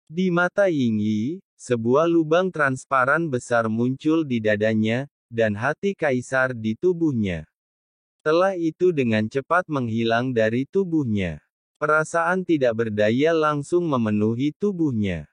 Di mata Yingyi, sebuah lubang transparan besar muncul di dadanya, dan hati kaisar di tubuhnya. Setelah itu dengan cepat menghilang dari tubuhnya. Perasaan tidak berdaya langsung memenuhi tubuhnya.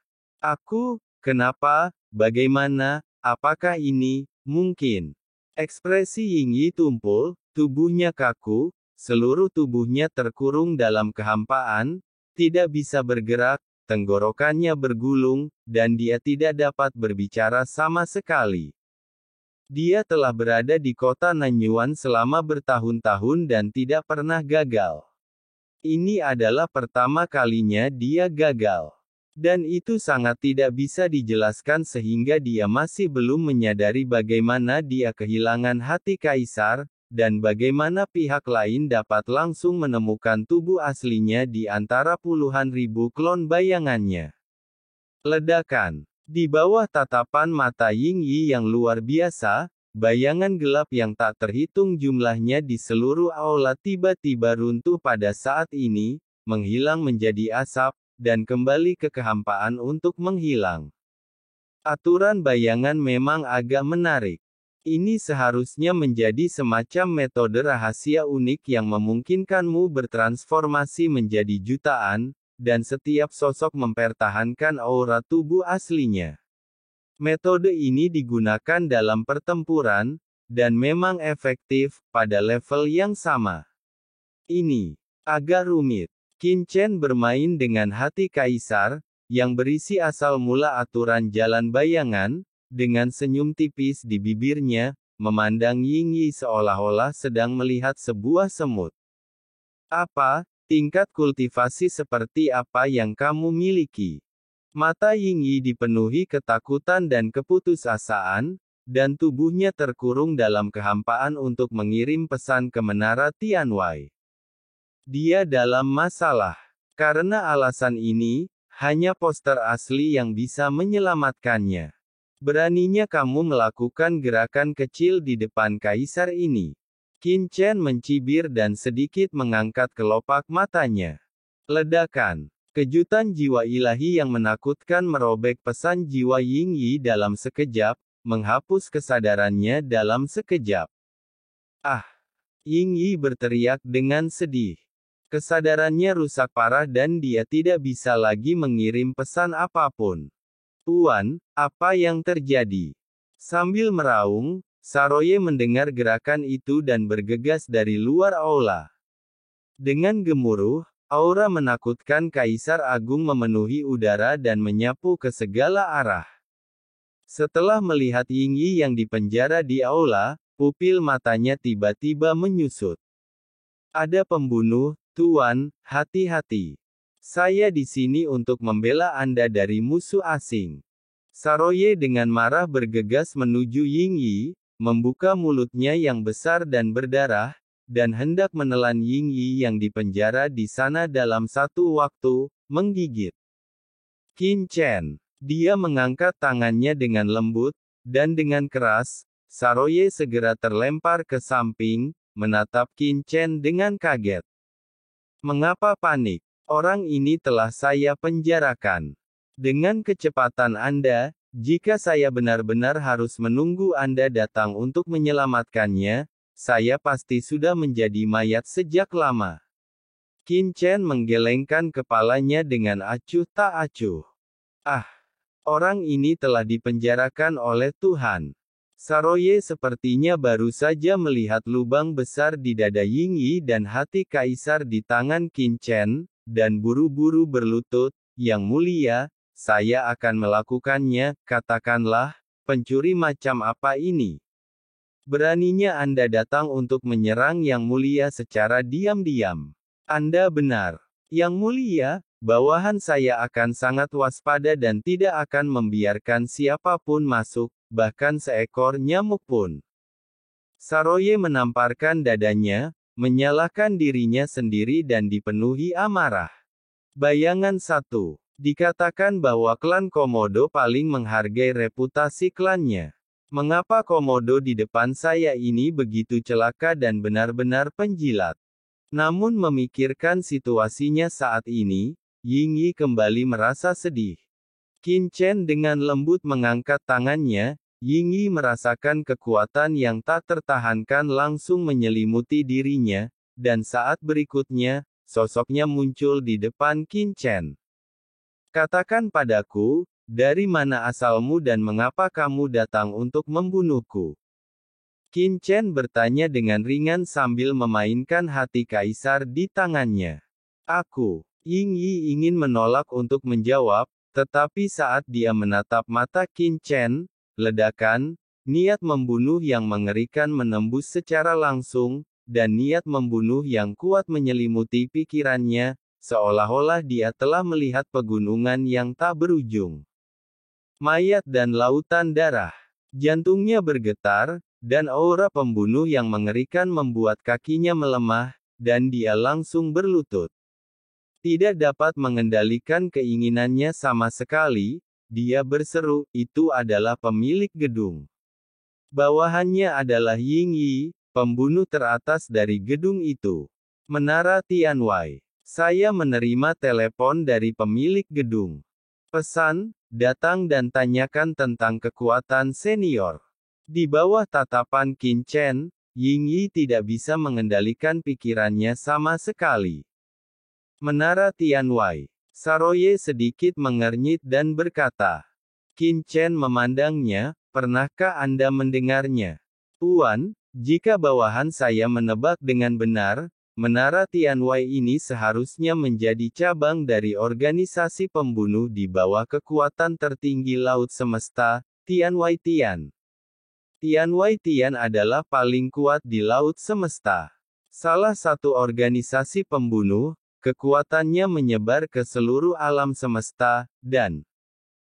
Kenapa, bagaimana, apakah ini, mungkin? Ekspresi Yingyi tumpul, tubuhnya kaku, seluruh tubuhnya terkurung dalam kehampaan, tidak bisa bergerak, tenggorokannya bergulung, dan dia tidak dapat berbicara sama sekali. Dia telah berada di kota Nanyuan selama bertahun-tahun dan tidak pernah gagal. Ini adalah pertama kalinya dia gagal. Dan itu sangat tidak bisa dijelaskan sehingga dia masih belum menyadari bagaimana dia kehilangan hati kaisar, dan bagaimana pihak lain dapat langsung menemukan tubuh aslinya di antara puluhan ribu klon bayangannya. Ledakan. Di bawah tatapan mata Yingyi yang luar biasa, bayangan gelap yang tak terhitung jumlahnya di seluruh aula tiba-tiba runtuh pada saat ini, menghilang menjadi asap, dan kembali ke kehampaan untuk menghilang. Aturan bayangan memang agak menarik. Ini seharusnya menjadi semacam metode rahasia unik yang memungkinkanmu bertransformasi menjadi jutaan, dan setiap sosok mempertahankan aura tubuh aslinya. Metode ini digunakan dalam pertempuran, dan memang efektif, pada level yang sama. Ini agak rumit. Qin Chen bermain dengan hati kaisar, yang berisi asal mula aturan jalan bayangan, dengan senyum tipis di bibirnya, memandang Yingyi seolah-olah sedang melihat sebuah semut. Apa, tingkat kultivasi seperti apa yang kamu miliki? Mata Yingyi dipenuhi ketakutan dan keputusasaan, dan tubuhnya terkurung dalam kehampaan untuk mengirim pesan ke Menara Tianwei. Dia dalam masalah. Karena alasan ini, hanya poster asli yang bisa menyelamatkannya. Beraninya kamu melakukan gerakan kecil di depan kaisar ini. Qin Chen mencibir dan sedikit mengangkat kelopak matanya. Ledakan. Kejutan jiwa ilahi yang menakutkan merobek pesan jiwa Yingyi dalam sekejap, menghapus kesadarannya dalam sekejap. Ah! Yingyi berteriak dengan sedih. Kesadarannya rusak parah dan dia tidak bisa lagi mengirim pesan apapun. Tuan, apa yang terjadi? Sambil meraung, Saroye mendengar gerakan itu dan bergegas dari luar aula. Dengan gemuruh, aura menakutkan Kaisar Agung memenuhi udara dan menyapu ke segala arah. Setelah melihat Yingyi yang dipenjara di aula, pupil matanya tiba-tiba menyusut. Ada pembunuh, Tuan, hati-hati. Saya di sini untuk membela Anda dari musuh asing. Saroye dengan marah bergegas menuju Yingyi, membuka mulutnya yang besar dan berdarah, dan hendak menelan Yingyi yang dipenjara di sana dalam satu waktu, menggigit. Qin Chen. Dia mengangkat tangannya dengan lembut, dan dengan keras, Saroye segera terlempar ke samping, menatap Qin Chen dengan kaget. Mengapa panik? Orang ini telah saya penjarakan. Dengan kecepatan Anda, jika saya benar-benar harus menunggu Anda datang untuk menyelamatkannya, saya pasti sudah menjadi mayat sejak lama. Qin Chen menggelengkan kepalanya dengan acuh tak acuh. Ah! Orang ini telah dipenjarakan oleh Tuhan. Saroye sepertinya baru saja melihat lubang besar di dada Yingyi dan hati kaisar di tangan Qin Chen, dan buru-buru berlutut, Yang Mulia, saya akan melakukannya, katakanlah, pencuri macam apa ini? Beraninya Anda datang untuk menyerang Yang Mulia secara diam-diam. Anda benar. Yang Mulia, bawahan saya akan sangat waspada dan tidak akan membiarkan siapapun masuk, bahkan seekor nyamuk pun. Saroye menamparkan dadanya, menyalahkan dirinya sendiri dan dipenuhi amarah. Bayangan 1. Dikatakan bahwa klan Komodo paling menghargai reputasi klannya. Mengapa Komodo di depan saya ini begitu celaka dan benar-benar penjilat? Namun memikirkan situasinya saat ini, Yingyi kembali merasa sedih. Qin Chen dengan lembut mengangkat tangannya, Ying Yi merasakan kekuatan yang tak tertahankan langsung menyelimuti dirinya, dan saat berikutnya, sosoknya muncul di depan Qin Chen. Katakan padaku, dari mana asalmu dan mengapa kamu datang untuk membunuhku? Qin Chen bertanya dengan ringan sambil memainkan hati kaisar di tangannya. Aku, Ying Yi ingin menolak untuk menjawab, tetapi saat dia menatap mata Qin Chen, ledakan, niat membunuh yang mengerikan menembus secara langsung, dan niat membunuh yang kuat menyelimuti pikirannya, seolah-olah dia telah melihat pegunungan yang tak berujung. Mayat dan lautan darah. Jantungnya bergetar, dan aura pembunuh yang mengerikan membuat kakinya melemah, dan dia langsung berlutut. Tidak dapat mengendalikan keinginannya sama sekali, dia berseru, itu adalah pemilik gedung. Bawahannya adalah Ying Yi, pembunuh teratas dari gedung itu. Menara Tianwai. Saya menerima telepon dari pemilik gedung. Pesan, datang dan tanyakan tentang kekuatan senior. Di bawah tatapan Qin Chen, Ying Yi tidak bisa mengendalikan pikirannya sama sekali. Menara Tianwai. Saroye sedikit mengernyit dan berkata. Qin Chen memandangnya, pernahkah Anda mendengarnya? Tuan, jika bawahan saya menebak dengan benar, Menara Tianwai ini seharusnya menjadi cabang dari organisasi pembunuh di bawah kekuatan tertinggi Laut Semesta, Tianwai Tian. Tianwai Tian adalah paling kuat di Laut Semesta. Salah satu organisasi pembunuh, kekuatannya menyebar ke seluruh alam semesta, dan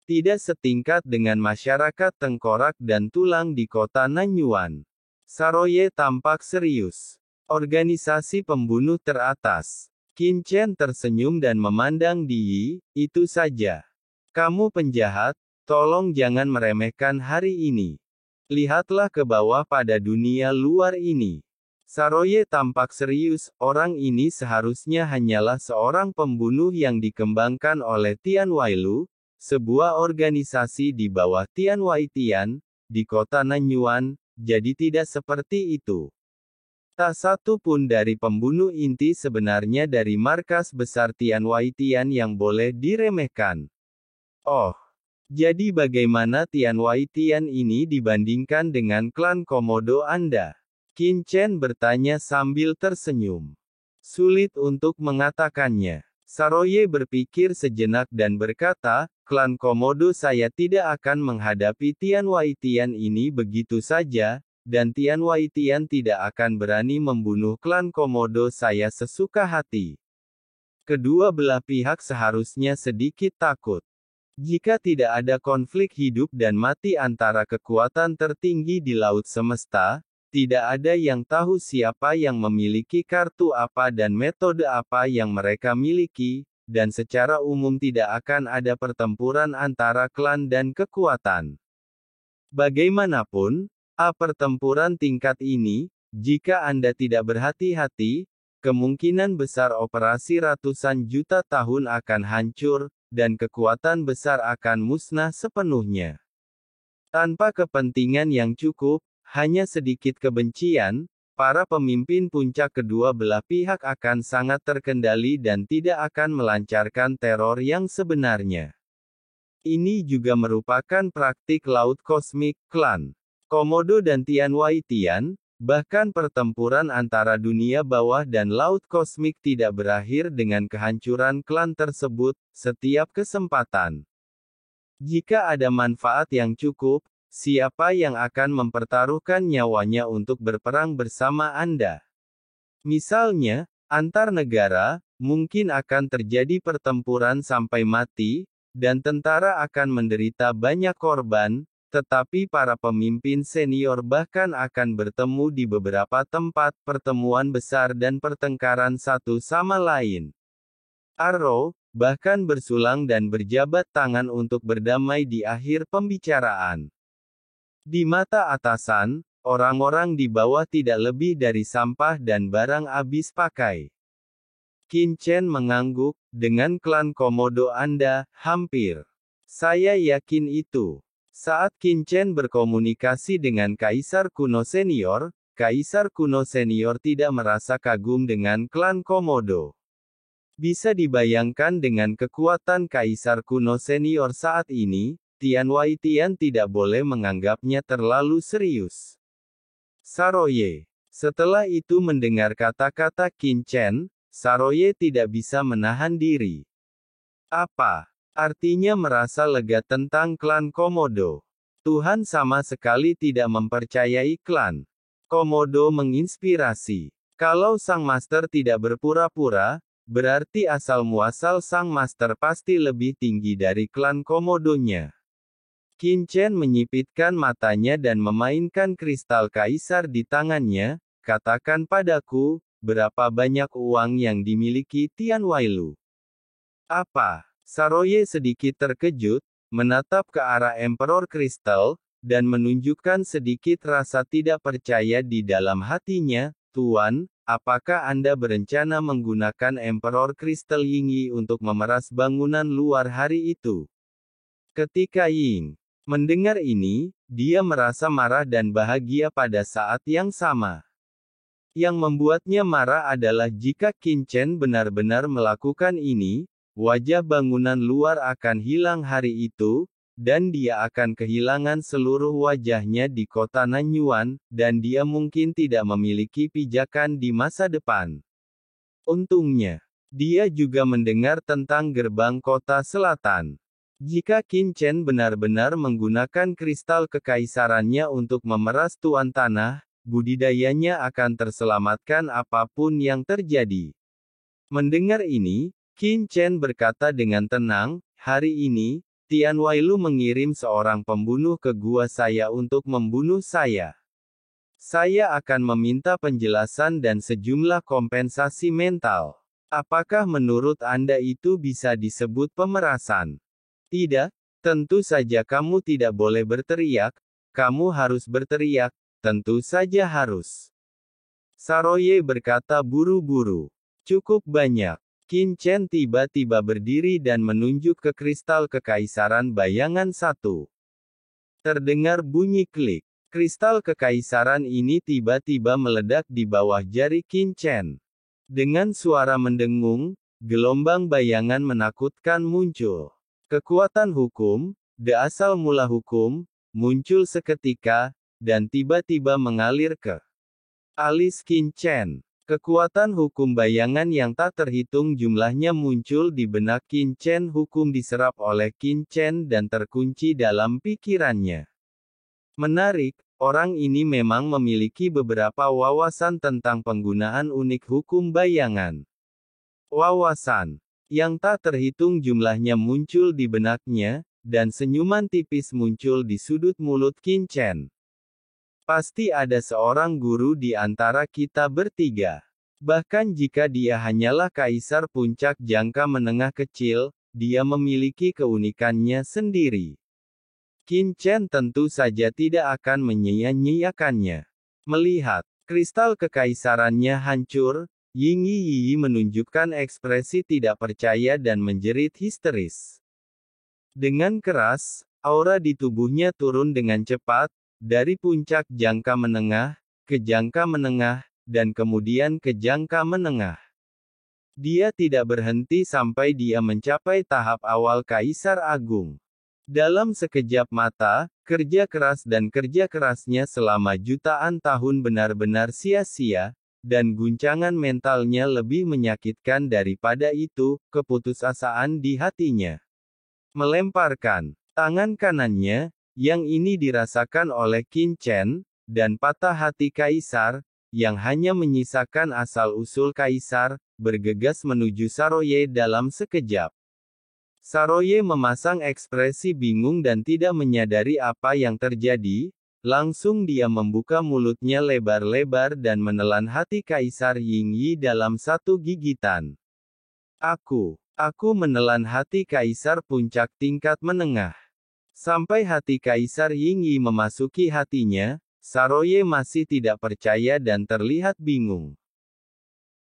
tidak setingkat dengan masyarakat tengkorak dan tulang di kota Nanyuan. Saroye tampak serius. Organisasi pembunuh teratas. Qin Chen tersenyum dan memandang Di Yi, itu saja. Kamu penjahat, tolong jangan meremehkan hari ini. Lihatlah ke bawah pada dunia luar ini. Saroye tampak serius, orang ini seharusnya hanyalah seorang pembunuh yang dikembangkan oleh Tianwai Lu, sebuah organisasi di bawah Tianwai Tian, di kota Nanyuan, jadi tidak seperti itu. Tak satu pun dari pembunuh inti sebenarnya dari markas besar Tianwai Tian yang boleh diremehkan. Oh, jadi bagaimana Tianwai Tian ini dibandingkan dengan klan Komodo Anda? Qin Chen bertanya sambil tersenyum. Sulit untuk mengatakannya. Saroye berpikir sejenak dan berkata, klan Komodo saya tidak akan menghadapi Tianwai Tian ini begitu saja, dan Tianwai Tian tidak akan berani membunuh klan Komodo saya sesuka hati. Kedua belah pihak seharusnya sedikit takut. Jika tidak ada konflik hidup dan mati antara kekuatan tertinggi di Laut Semesta, tidak ada yang tahu siapa yang memiliki kartu apa dan metode apa yang mereka miliki, dan secara umum tidak akan ada pertempuran antara klan dan kekuatan. Bagaimanapun, pertempuran tingkat ini, jika Anda tidak berhati-hati, kemungkinan besar operasi ratusan juta tahun akan hancur, dan kekuatan besar akan musnah sepenuhnya. Tanpa kepentingan yang cukup, hanya sedikit kebencian, para pemimpin puncak kedua belah pihak akan sangat terkendali dan tidak akan melancarkan teror yang sebenarnya. Ini juga merupakan praktik Laut Kosmik, klan Komodo dan Tianwai Tian, bahkan pertempuran antara dunia bawah dan Laut Kosmik tidak berakhir dengan kehancuran klan tersebut, setiap kesempatan. Jika ada manfaat yang cukup, siapa yang akan mempertaruhkan nyawanya untuk berperang bersama Anda? Misalnya, antar negara, mungkin akan terjadi pertempuran sampai mati, dan tentara akan menderita banyak korban, tetapi para pemimpin senior bahkan akan bertemu di beberapa tempat pertemuan besar dan pertengkaran satu sama lain. Arrow, bahkan bersulang dan berjabat tangan untuk berdamai di akhir pembicaraan. Di mata atasan, orang-orang di bawah tidak lebih dari sampah dan barang habis pakai. Qin Chen mengangguk, dengan klan Komodo Anda, hampir Saya yakin itu. Saat Qin Chen berkomunikasi dengan Kaisar Kuno Senior, Kaisar Kuno Senior tidak merasa kagum dengan klan Komodo. Bisa dibayangkan dengan kekuatan Kaisar Kuno Senior saat ini, Tian Waitian tidak boleh menganggapnya terlalu serius. Saroye. Setelah itu mendengar kata-kata Qin Chen, Saroye tidak bisa menahan diri. Apa artinya merasa lega tentang klan Komodo? Tuhan sama sekali tidak mempercayai klan Komodo menginspirasi. Kalau sang master tidak berpura-pura, berarti asal-muasal sang master pasti lebih tinggi dari klan Komodonya. Qin Chen menyipitkan matanya dan memainkan kristal kaisar di tangannya. Katakan padaku, berapa banyak uang yang dimiliki Tian Wailu? Apa? Saroye sedikit terkejut, menatap ke arah Emperor Crystal, dan menunjukkan sedikit rasa tidak percaya di dalam hatinya. Tuan, apakah Anda berencana menggunakan Emperor Crystal Yingyi untuk memeras bangunan luar hari itu? Ketika Ying mendengar ini, dia merasa marah dan bahagia pada saat yang sama. Yang membuatnya marah adalah jika Qin Chen benar-benar melakukan ini, wajah bangunan luar akan hilang hari itu, dan dia akan kehilangan seluruh wajahnya di kota Nanyuan, dan dia mungkin tidak memiliki pijakan di masa depan. Untungnya, dia juga mendengar tentang gerbang kota selatan. Jika Qin Chen benar-benar menggunakan kristal kekaisarannya untuk memeras tuan tanah, budidayanya akan terselamatkan apapun yang terjadi. Mendengar ini, Qin Chen berkata dengan tenang, hari ini, Tian Wailu mengirim seorang pembunuh ke gua saya untuk membunuh saya. Saya akan meminta penjelasan dan sejumlah kompensasi mental. Apakah menurut Anda itu bisa disebut pemerasan? Tidak, tentu saja kamu tidak boleh berteriak, kamu harus berteriak. Tentu saja harus. Saroye berkata buru-buru. Cukup banyak. Qin Chen tiba-tiba berdiri dan menunjuk ke kristal kekaisaran bayangan 1. Terdengar bunyi klik. Kristal kekaisaran ini tiba-tiba meledak di bawah jari Qin Chen. Dengan suara mendengung, gelombang bayangan menakutkan muncul. Kekuatan hukum, asal mula hukum, muncul seketika, dan tiba-tiba mengalir ke alis Qin Chen. Kekuatan hukum bayangan yang tak terhitung jumlahnya muncul di benak Qin Chen. Hukum diserap oleh Qin Chen dan terkunci dalam pikirannya. Menarik, orang ini memang memiliki beberapa wawasan tentang penggunaan unik hukum bayangan. Wawasan yang tak terhitung jumlahnya muncul di benaknya, dan senyuman tipis muncul di sudut mulut Qin Chen. Pasti ada seorang guru di antara kita bertiga. Bahkan jika dia hanyalah kaisar puncak jangka menengah kecil, dia memiliki keunikannya sendiri. Qin Chen tentu saja tidak akan menyia-nyiakannya. Melihat kristal kekaisarannya hancur, Ying Yi menunjukkan ekspresi tidak percaya dan menjerit histeris. Dengan keras, aura di tubuhnya turun dengan cepat, dari puncak jangka menengah, ke jangka menengah, dan kemudian ke jangka menengah. Dia tidak berhenti sampai dia mencapai tahap awal Kaisar Agung. Dalam sekejap mata, kerja keras dan kerja kerasnya selama jutaan tahun benar-benar sia-sia, dan guncangan mentalnya lebih menyakitkan daripada itu, keputusasaan di hatinya. Melemparkan tangan kanannya, yang ini dirasakan oleh Qin Chen, dan patah hati Kaisar, yang hanya menyisakan asal-usul Kaisar, bergegas menuju Saroye dalam sekejap. Saroye memasang ekspresi bingung dan tidak menyadari apa yang terjadi, langsung dia membuka mulutnya lebar-lebar dan menelan hati Kaisar Ying Yi dalam satu gigitan. Aku menelan hati Kaisar puncak tingkat menengah. Sampai hati Kaisar Ying Yi memasuki hatinya, Saroye masih tidak percaya dan terlihat bingung.